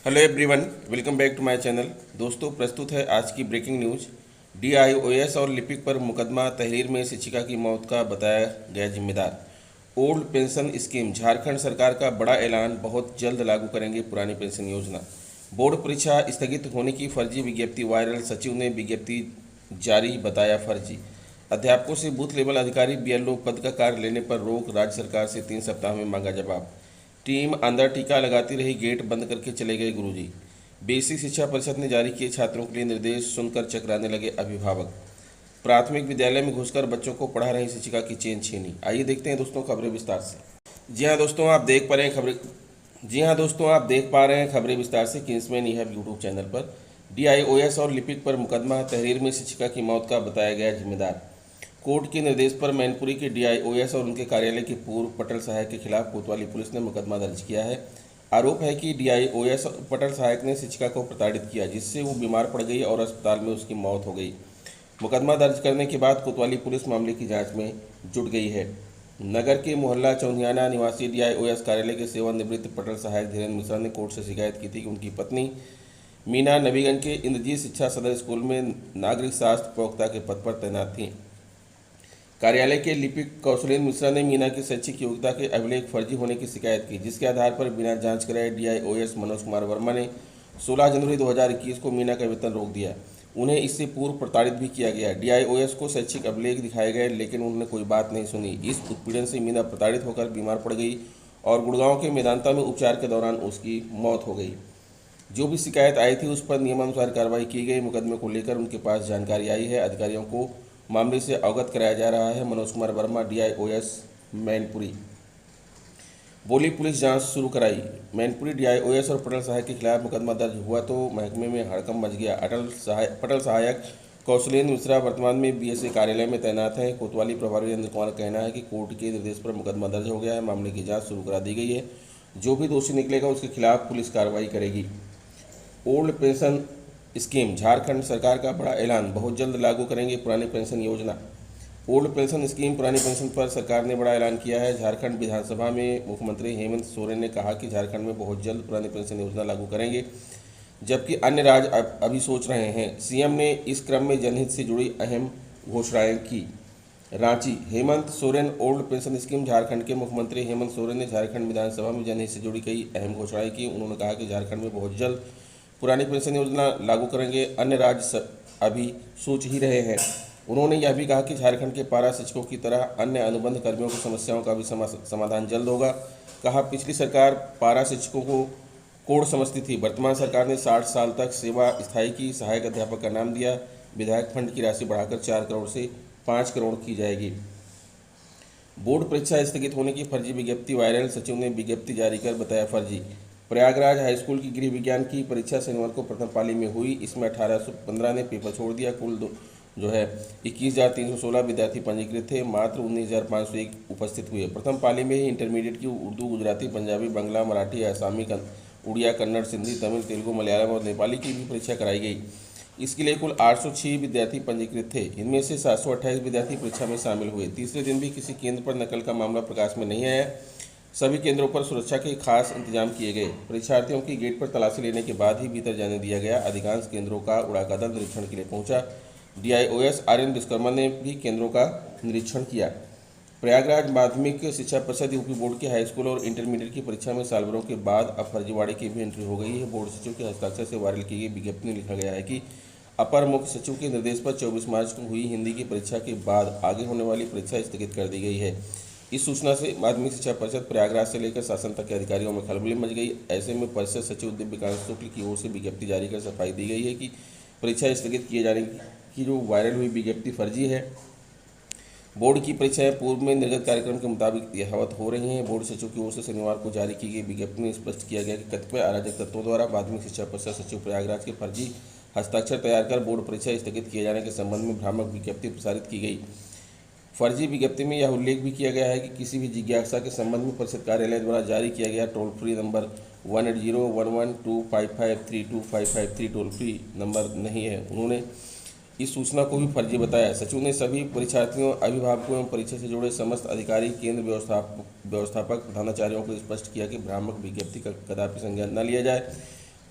Hello everyone, welcome back to my channel. दोस्तों, प्रस्तुत है आज की ब्रेकिंग न्यूज़। डीआईओएस और लिपिक पर मुकदमा, तहरीर में शिक्षिका की मौत का बताया गया जिम्मेदार। ओल्ड पेंशन स्कीम, झारखंड सरकार का बड़ा ऐलान, बहुत जल्द लागू करेंगे पुरानी पेंशन योजना। बोर्ड परीक्षा स्थगित होने की फर्जी विज्ञप्ति वायरल, सचिव ने विज्ञप्ति जारी बताया फर्जी। अध्यापकों से बूथ लेवल अधिकारी बीएलओ पद का कार्य लेने पर रोक, राज्य सरकार से 3 सप्ताह में मांगा जवाब। टीम अंदर टीका लगाती रही, गेट बंद करके चले गए गुरुजी। बेसिक शिक्षा परिषद ने जारी किए छात्रों के लिए निर्देश, सुनकर चकराने लगे अभिभावक। प्राथमिक विद्यालय में घुसकर बच्चों को पढ़ा रही शिक्षिका की चेन छीनी। आइए देखते हैं दोस्तों खबरें विस्तार से। जी हाँ दोस्तों, आप देख पा रहे हैं खबरें विस्तार से किंग्समैन यह यूट्यूब चैनल पर। डीआईओएस और लिपिक पर मुकदमा, तहरीर में शिक्षिका की मौत का बताया गया जिम्मेदार। कोर्ट के निर्देश पर मैनपुरी के डीआईओएस और उनके कार्यालय के पूर्व पटल सहायक के खिलाफ कोतवाली पुलिस ने मुकदमा दर्ज किया है। आरोप है कि डीआईओएस पटल सहायक ने शिक्षिका को प्रताड़ित किया, जिससे वो बीमार पड़ गई और अस्पताल में उसकी मौत हो गई। मुकदमा दर्ज करने के बाद कोतवाली पुलिस मामले की जांच में जुट गई है। नगर के मोहल्ला चौंधियाना निवासी डीआईओएस कार्यालय के सेवानिवृत्त पटल सहायक धीरेन्द्र मिश्रा ने कोर्ट से शिकायत की थी कि उनकी पत्नी मीना नबीगंज के इंद्रजीत शिक्षा सदर स्कूल में नागरिक शास्त्र प्रवक्ता के पद पर तैनात थी। कार्यालय के लिपिक कौशलेंद्र मिश्रा ने मीना की शैक्षिक योग्यता के अभिलेख फर्जी होने की शिकायत की, जिसके आधार पर बिना जांच कराए डीआईओएस मनोज कुमार वर्मा ने 16 जनवरी 2021 को मीना का वेतन रोक दिया। उन्हें इससे पूर्व प्रताड़ित भी किया गया। डीआईओएस को शैक्षिक अभिलेख दिखाए गए, लेकिन उन्होंने कोई बात नहीं सुनी। इस उत्पीड़न से मीना प्रताड़ित होकर बीमार पड़ गई और गुड़गांव के मेदांता में उपचार के दौरान उसकी मौत हो गई। जो भी शिकायत आई थी उस पर नियमानुसार कार्रवाई की गई। मुकदमे को लेकर उनके पास जानकारी आई है। अधिकारियों को मामले से अवगत कराया जा रहा है। मनोज कुमार वर्मा, डीआईओएस मैनपुरी। बोली पुलिस जांच शुरू कराई। मैनपुरी डीआईओएस और पटल सहायक के खिलाफ मुकदमा दर्ज हुआ तो महकमे में हड़कंप मच गया। पटल सहायक कौशलेंद्र मिश्रा वर्तमान में बीएसए कार्यालय में तैनात हैं। कोतवाली प्रभारी वीरेंद्र कुमार का कहना है कि कोर्ट के निर्देश पर मुकदमा दर्ज हो गया है। मामले की जाँच शुरू करा दी गई है। जो भी दोषी निकलेगा उसके खिलाफ पुलिस कार्रवाई करेगी। ओल्ड पेंशन स्कीम, झारखंड सरकार का बड़ा ऐलान, बहुत जल्द लागू करेंगे पुरानी पेंशन योजना। ओल्ड पेंशन स्कीम, पुरानी पेंशन पर सरकार ने बड़ा ऐलान किया है। झारखंड विधानसभा में मुख्यमंत्री हेमंत सोरेन ने कहा कि झारखंड में बहुत जल्द पुरानी पेंशन योजना लागू करेंगे, जबकि अन्य राज्य अभी सोच रहे हैं। सीएम ने इस क्रम में जनहित से जुड़ी अहम घोषणाएं की। Ranchi, Hemant Soren old pension scheme. Jharkhand के मुख्यमंत्री हेमंत सोरेन ने झारखंड विधानसभा में जनहित से जुड़ी कई अहम घोषणाएं की। उन्होंने कहा कि झारखंड में बहुत जल्द पुरानी पेंशन योजना लागू करेंगे, अन्य राज्य अभी सोच ही रहे हैं। उन्होंने यह भी कहा कि झारखंड के पारा शिक्षकों की तरह अन्य अनुबंध कर्मियों की समस्याओं का भी समाधान जल्द होगा। कहा, पिछली सरकार पारा शिक्षकों को कोड़ समझती थी, वर्तमान सरकार ने 60 साल तक सेवा स्थायी की। सहायक अध्यापक का नाम दिया। विधायक फंड की राशि बढ़ाकर 4 करोड़ से 5 करोड़ की जाएगी। बोर्ड परीक्षा स्थगित होने की फर्जी विज्ञप्ति वायरल, सचिव ने विज्ञप्ति जारी कर बताया फर्जी। प्रयागराज हाईस्कूल की गृह विज्ञान की परीक्षा शनिवार को प्रथम पाली में हुई। इसमें 1815 ने पेपर छोड़ दिया। कुल 21,316 विद्यार्थी पंजीकृत थे। मात्र 19,501 उपस्थित हुए। प्रथम पाली में ही इंटरमीडिएट की उर्दू, गुजराती, पंजाबी, बांग्ला, मराठी, आसामी, उड़िया, कन्नड़, सिंधी, तमिल, तेलुगु, मलयालम और नेपाली की भी परीक्षा कराई गई। इसके लिए कुल 806 विद्यार्थी पंजीकृत थे। इनमें से 728 विद्यार्थी परीक्षा में शामिल हुए। तीसरे दिन भी किसी केंद्र पर नकल का मामला प्रकाश में नहीं आया। सभी केंद्रों पर सुरक्षा के खास इंतजाम किए गए। परीक्षार्थियों की गेट पर तलाशी लेने के बाद ही भीतर जाने दिया गया। अधिकांश केंद्रों का उड़ाका दल निरीक्षण के लिए पहुंचा। डीआईओएस आर्यन विश्वकर्मा ने भी केंद्रों का निरीक्षण किया। प्रयागराज माध्यमिक शिक्षा परिषद यूपी बोर्ड के हाईस्कूल और इंटरमीडिएट की परीक्षा में साल भरों के बाद अब फर्जीवाड़े की भी एंट्री हो गई है। बोर्ड सचिव के हस्ताक्षर से वायरल की गई विज्ञप्ति में लिखा गया है कि अपर मुख्य सचिव के निर्देश पर 24 मार्च को हुई हिंदी की परीक्षा के बाद आगे होने वाली परीक्षा स्थगित कर दी गई है। इस सूचना से माध्यमिक शिक्षा परिषद प्रयागराज से लेकर शासन तक के अधिकारियों में खलबली मच गई। ऐसे में परिषद सचिव दिव्यकांत शुक्ल की ओर से विज्ञप्ति जारी कर सफाई दी गई है कि परीक्षा स्थगित किए जाने की जो वायरल हुई विज्ञप्ति फर्जी है। बोर्ड की परीक्षाएं पूर्व में निर्गत कार्यक्रम के मुताबिक यथावत हो रही हैं। बोर्ड सचिव की ओर से शनिवार को जारी की गई विज्ञप्ति में स्पष्ट किया गया कि कतिपय अराजक तत्वों द्वारा माध्यमिक शिक्षा परिषद सचिव प्रयागराज के फर्जी हस्ताक्षर तैयार कर बोर्ड परीक्षा स्थगित किए जाने के संबंध में भ्रामक विज्ञप्ति प्रसारित की गई। फर्जी विज्ञप्ति में यह उल्लेख भी किया गया है कि किसी भी जिज्ञासा के संबंध में परिषद कार्यालय द्वारा जारी किया गया toll free number 1801125532553 toll free number नहीं है। उन्होंने इस सूचना को भी फर्जी बताया। सचिव ने सभी परीक्षार्थियों, अभिभावकों एवं परीक्षा से जुड़े समस्त अधिकारी, केंद्र व्यवस्थापक, प्रधानाचार्यों को स्पष्ट किया कि भ्रामक विज्ञप्ति का कदापि संज्ञान न लिया जाए।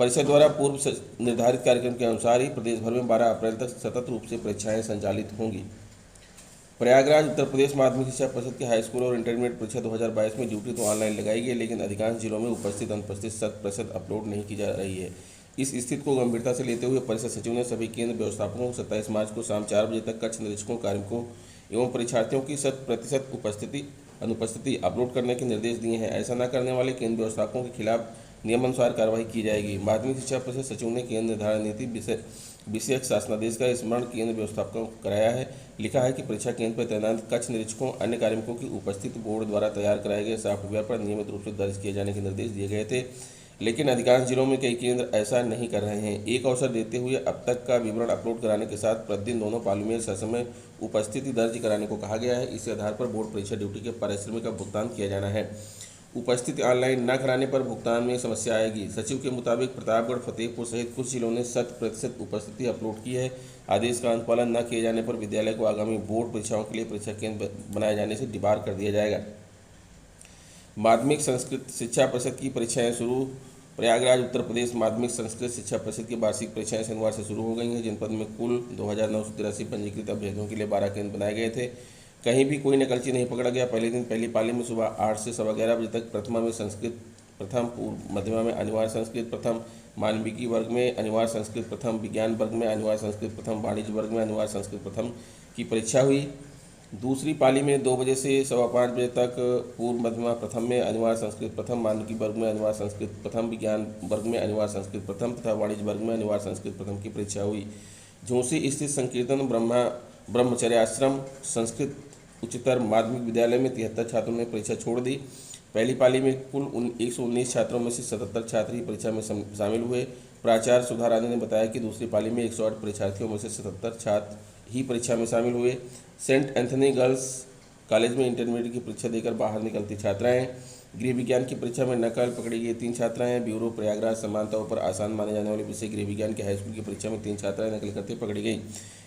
परिषद द्वारा पूर्व निर्धारित कार्यक्रम के अनुसार ही प्रदेश भर में 12 अप्रैल तक सतत रूप से परीक्षाएं संचालित होंगी। प्रयागराज उत्तर प्रदेश माध्यमिक शिक्षा परिषद की हाई स्कूल और इंटरमीडिएट परीक्षा 2022 में ड्यूटी तो ऑनलाइन लगाई गई, लेकिन अधिकांश जिलों में उपस्थित अनुपस्थित 100% अपलोड नहीं की जा रही है। इस स्थिति को गंभीरता से लेते हुए परिषद सचिव ने सभी केंद्र व्यवस्थापकों को 27 मार्च को शाम 4 बजे तक कक्ष निरीक्षकों, कार्मिकों एवं परीक्षार्थियों की 100% अनुपस्थिति अपलोड करने के निर्देश दिए हैं। ऐसा न करने वाले केंद्र व्यवस्थापकों के खिलाफ नियमानुसार कार्रवाई की जाएगी। माध्यमिक शिक्षा परिषद सचिव ने केंद्र निर्धारण नीति विषयक शासनादेश का स्मरण केंद्र व्यवस्थापकों को कराया है। लिखा है कि परीक्षा केंद्र पर तैनात कक्ष निरीक्षकों, अन्य कार्मिकों की उपस्थिति बोर्ड द्वारा तैयार कराए गए सॉफ्टवेयर पर नियमित रूप से दर्ज किए जाने के निर्देश दिए गए थे, लेकिन अधिकांश जिलों में कई केंद्र ऐसा नहीं कर रहे हैं। एक अवसर देते हुए अब तक का विवरण अपलोड कराने के साथ प्रतिदिन दोनों पालियों में ससमय उपस्थिति दर्ज कराने को कहा गया है। इसी आधार पर बोर्ड परीक्षा ड्यूटी के पारिश्रमिक का भुगतान किया जाना है। उपस्थिति ऑनलाइन न कराने पर भुगतान में समस्या आएगी। सचिव के मुताबिक प्रतापगढ़, फतेहपुर सहित कुछ जिलों ने 100% उपस्थिति अपलोड की है। आदेश का अनुपालन न किए जाने पर विद्यालय को आगामी बोर्ड परीक्षाओं के लिए परीक्षा केंद्र बनाए जाने से डिबार कर दिया जाएगा। माध्यमिक संस्कृत शिक्षा परिषद की परीक्षाएं शुरू। प्रयागराज उत्तर प्रदेश माध्यमिक संस्कृत शिक्षा परिषद की वार्षिक परीक्षाएं शनिवार से शुरू हो गई हैं। जनपद में कुल 2983 पंजीकृत अभ्यर्थियों के लिए 12 केंद्र बनाए गए थे। कहीं भी कोई नकलची नहीं पकड़ा गया। पहले दिन पहली पाली में सुबह 8 से 11:15 बजे तक प्रथमा में संस्कृत प्रथम, पूर्व मध्यमा में अनिवार्य संस्कृत प्रथम, मानविकी वर्ग में अनिवार्य संस्कृत प्रथम, विज्ञान वर्ग में अनिवार्य संस्कृत प्रथम, वाणिज्य वर्ग में अनिवार्य संस्कृत प्रथम की परीक्षा हुई। दूसरी पाली में 2 बजे से 5:15 बजे तक पूर्व मध्यमा प्रथम में अनिवार्य संस्कृत प्रथम, मानविकी वर्ग में अनिवार्य संस्कृत प्रथम, विज्ञान वर्ग में अनिवार्य संस्कृत प्रथम तथा वाणिज्य वर्ग में अनिवार्य संस्कृत प्रथम की परीक्षा हुई। झोंसी स्थित संकीर्तन ब्रह्मचर्याश्रम संस्कृत उच्चतर माध्यमिक विद्यालय में 73 छात्रों ने परीक्षा छोड़ दी। पहली पाली में कुल 119 छात्रों में से 77 छात्र ही परीक्षा में शामिल हुए। प्राचार्य सुधा रानी ने बताया कि दूसरी पाली में 108 परीक्षार्थियों में से 77 छात्र ही परीक्षा में शामिल हुए। सेंट एंथनी गर्ल्स कॉलेज में इंटरमीडिएट की परीक्षा देकर बाहर निकलती छात्राएं। गृह विज्ञान की परीक्षा में नकल पकड़ी गई 3 छात्राएं। ब्यूरो प्रयागराज समानताओं पर आसान माने जाने वाले विषय गृह विज्ञान के हाईस्कूल की परीक्षा में 3 छात्राएं नकल करते पकड़ी गई।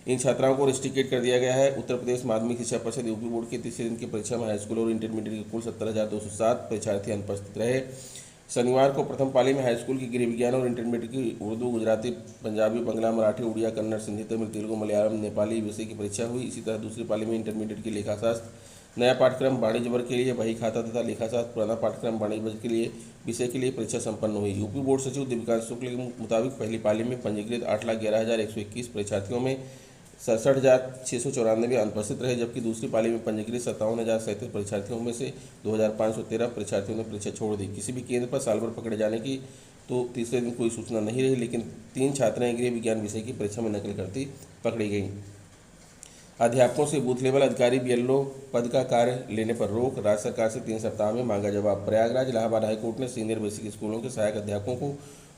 इन छात्राओं को रिस्ट्रिकेट कर दिया गया है। उत्तर प्रदेश माध्यमिक शिक्षा परिषद यूपी बोर्ड के तीसरे दिन की परीक्षा में हाईस्कूल और इंटरमीडिएट के कुल 70,207 परीक्षार्थी अनुपस्थित रहे। शनिवार को प्रथम पाली में हाईस्कूल की गृह विज्ञान और इंटरमीडिएट की उर्दू, गुजराती, पंजाबी, बंगला, मराठी, उड़िया, कन्नड़, सिंधी, तमिल, तेलुगु, मलयालम, नेपाली विषय की परीक्षा हुई। इसी तरह दूसरी पाली में इंटरमीडिएट की लेखाशास्त्र नया पाठ्यक्रम वाणिज्य वर्ग के लिए बही खाता तथा लेखाशास्त्र, पुराना पाठ्यक्रम वाणिज्य वर्ग के लिए विषय के लिए परीक्षा संपन्न हुई। यूपी बोर्ड सचिव दिव्यकांत शुक्ल के मुताबिक पहली पाली में पंजीकृत 8,11,121 परीक्षार्थियों में 67,694 अनुपस्थित रहे, जबकि दूसरी पाली में पंजीकृत 57,037 परीक्षार्थियों में से 2,513 परीक्षार्थियों ने परीक्षा छोड़ दी। किसी भी केंद्र पर साल भर पकड़े जाने की तो तीसरे दिन कोई सूचना नहीं रही, लेकिन 3 छात्राएं गृह विज्ञान विषय की परीक्षा में नकल करती पकड़ी गईं। अध्यापकों से बूथ लेवल अधिकारी बीएलओ पद का कार्य लेने पर रोक। राज्य सरकार से 3 सप्ताह में मांगा जवाब। प्रयागराज इलाहाबाद हाईकोर्ट ने सीनियर बेसिक स्कूलों के सहायक अध्यापकों को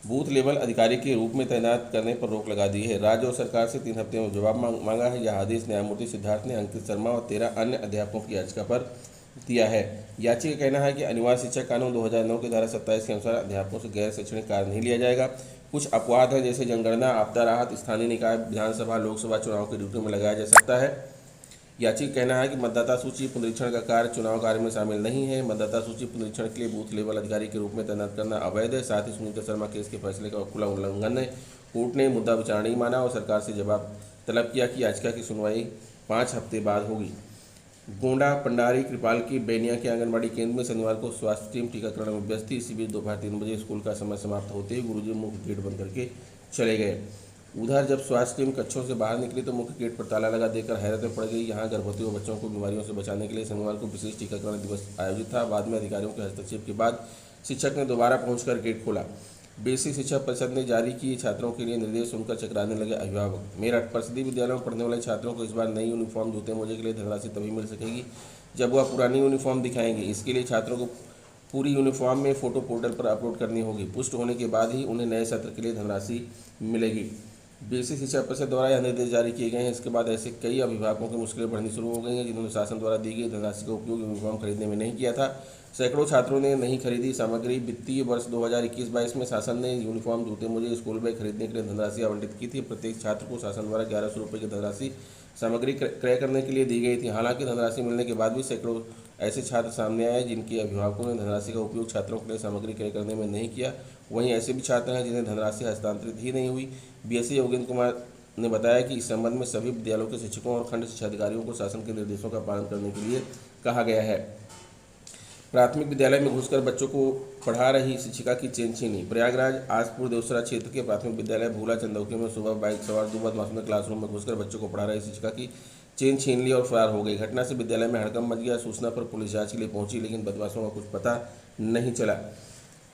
बूथ लेवल अधिकारी के रूप में तैनात करने पर रोक लगा दी है। राज्य और सरकार से 3 हफ्ते में जवाब मांगा है। यह आदेश न्यायमूर्ति सिद्धार्थ ने अंकित शर्मा और 13 अन्य अध्यापकों की याचिका पर दिया है। याचिका का कहना है कि अनिवार्य शिक्षा कानून 2009 की धारा 27 के अनुसार अध्यापकों से गैर शैक्षणिक कार्य नहीं लिया जाएगा। कुछ अपवाद हैं, जैसे जनगणना, आपदा राहत, स्थानीय निकाय, विधानसभा, लोकसभा चुनाव की ड्यूटी में लगाया जा सकता है। याचिका कहना है कि मतदाता सूची पुनरीक्षण का कार्य चुनाव कार्य में शामिल नहीं है। मतदाता सूची पुनरीक्षण के लिए बूथ लेवल अधिकारी के रूप में तैनात करना अवैध है। साथ ही सुनीता शर्मा केस के फैसले का खुला उल्लंघन है। कोर्ट ने मुद्दा विचारणीय माना और सरकार से जवाब तलब किया कि याचिका की सुनवाई 5 हफ्ते बाद होगी। गोंडा पंडारी कृपाल की बेनिया के आंगनबाड़ी केंद्र में शनिवार को स्वास्थ्य टीम टीकाकरण में व्यस्त थी। इसी बीच दोपहर 3 बजे स्कूल का समय समाप्त होते ही गुरुजी मुख्य गेट बंद करके चले गए। उधर जब स्वास्थ्य टीम कक्षों से बाहर निकली तो मुख्य गेट पर ताला लगा देकर हैरत में पड़ गई। यहाँ गर्भवती और बच्चों को बीमारियों से बचाने के लिए शनिवार को विशेष टीकाकरण दिवस आयोजित था। बाद में अधिकारियों के हस्तक्षेप के बाद शिक्षक ने दोबारा पहुंचकर गेट खोला। बेसिक शिक्षा परिषद ने जारी किए छात्रों के लिए निर्देश सुनकर चकराने लगे अभिभावक। मेरठ परिषदीय विद्यालयों में पढ़ने वाले छात्रों को इस बार नई यूनिफॉर्म, जूते मोजे के लिए धनराशि तभी मिल सकेगी जब वह पुरानी यूनिफॉर्म दिखाएंगे। इसके लिए छात्रों को पूरी यूनिफॉर्म में फोटो पोर्टल पर अपलोड करनी होगी। पुष्ट होने के बाद ही उन्हें नए सत्र के लिए धनराशि मिलेगी। बेसिक शिक्षा परिषद द्वारा यह निर्देश जारी किए गए हैं। इसके बाद ऐसे कई अभिभावकों की मुश्किलें बढ़नी शुरू हो गई हैं जिन्होंने शासन द्वारा दी गई धनराशि का उपयोग यूनिफॉर्म खरीदने में नहीं किया था। सैकड़ों छात्रों ने नहीं खरीदी सामग्री। वित्तीय वर्ष 2021-22 में शासन ने यूनिफॉर्म, जूते मोजे, स्कूल बैग खरीदने के लिए धनराशि आवंटित की थी। प्रत्येक छात्र को शासन द्वारा 1100 रुपये की धनराशि सामग्री क्रय करने के लिए दी गई थी। हालांकि धनराशि मिलने के बाद भी सैकड़ों ऐसे छात्र सामने आए जिनके अभिभावकों ने धनराशि का उपयोग छात्रों के लिए सामग्री क्रय करने में नहीं किया। वहीं ऐसे भी छात्र हैं जिन्हें धनराशि हस्तांतरित ही नहीं हुई। बीएससी योगेंद्र कुमार ने बताया कि इस संबंध में सभी विद्यालयों के शिक्षकों और खंड शिक्षा अधिकारियों को शासन के निर्देशों का पालन करने के लिए कहा गया है। प्राथमिक विद्यालय में घुसकर बच्चों को पढ़ा रही शिक्षिका की चेन छीनी। प्रयागराज आसपुर देवसरा क्षेत्र के प्राथमिक विद्यालय भूला चंदौकी में सुबह बाइक सवार 2 बदमाशों ने क्लासरूम में घुसकर बच्चों को पढ़ा रही शिक्षिका की चेन छीन ली और फरार हो गई। घटना से विद्यालय में हड़कंप मच गया। सूचना पर पुलिस जांच के लिए पहुंची, लेकिन बदमाशों का कुछ पता नहीं चला।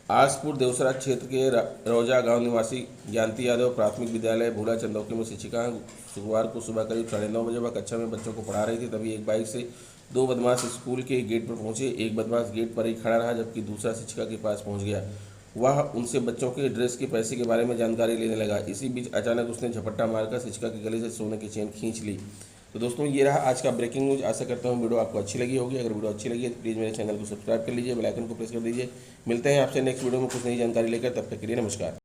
आसपुर देवसरा क्षेत्र के रौजा गांव निवासी ज्ञानती यादव प्राथमिक विद्यालय भूला चंदौकी में शिक्षिका शुक्रवार को सुबह करीब 9:30 बजे वह कक्षा में बच्चों को पढ़ा रही थी। तभी एक बाइक से 2 बदमाश स्कूल के गेट पर पहुंचे। एक बदमाश गेट पर ही खड़ा रहा, जबकि दूसरा शिक्षिका के पास पहुंच गया। वह उनसे बच्चों के ड्रेस के पैसे के बारे में जानकारी लेने लगा। इसी बीच अचानक उसने झपट्टा मारकर शिक्षिका के गले से सोने की चेन खींच ली। तो दोस्तों, ये रहा आज का ब्रेकिंग न्यूज़। आशा करता हूँ वीडियो आपको अच्छी लगी होगी। अगर वीडियो अच्छी लगी है तो प्लीज़ मेरे चैनल को सब्सक्राइब कर लीजिए, बेल आइकन को प्रेस कर दीजिए। मिलते हैं आपसे नेक्स्ट वीडियो में कुछ नई जानकारी लेकर। तब तक के लिए नमस्कार।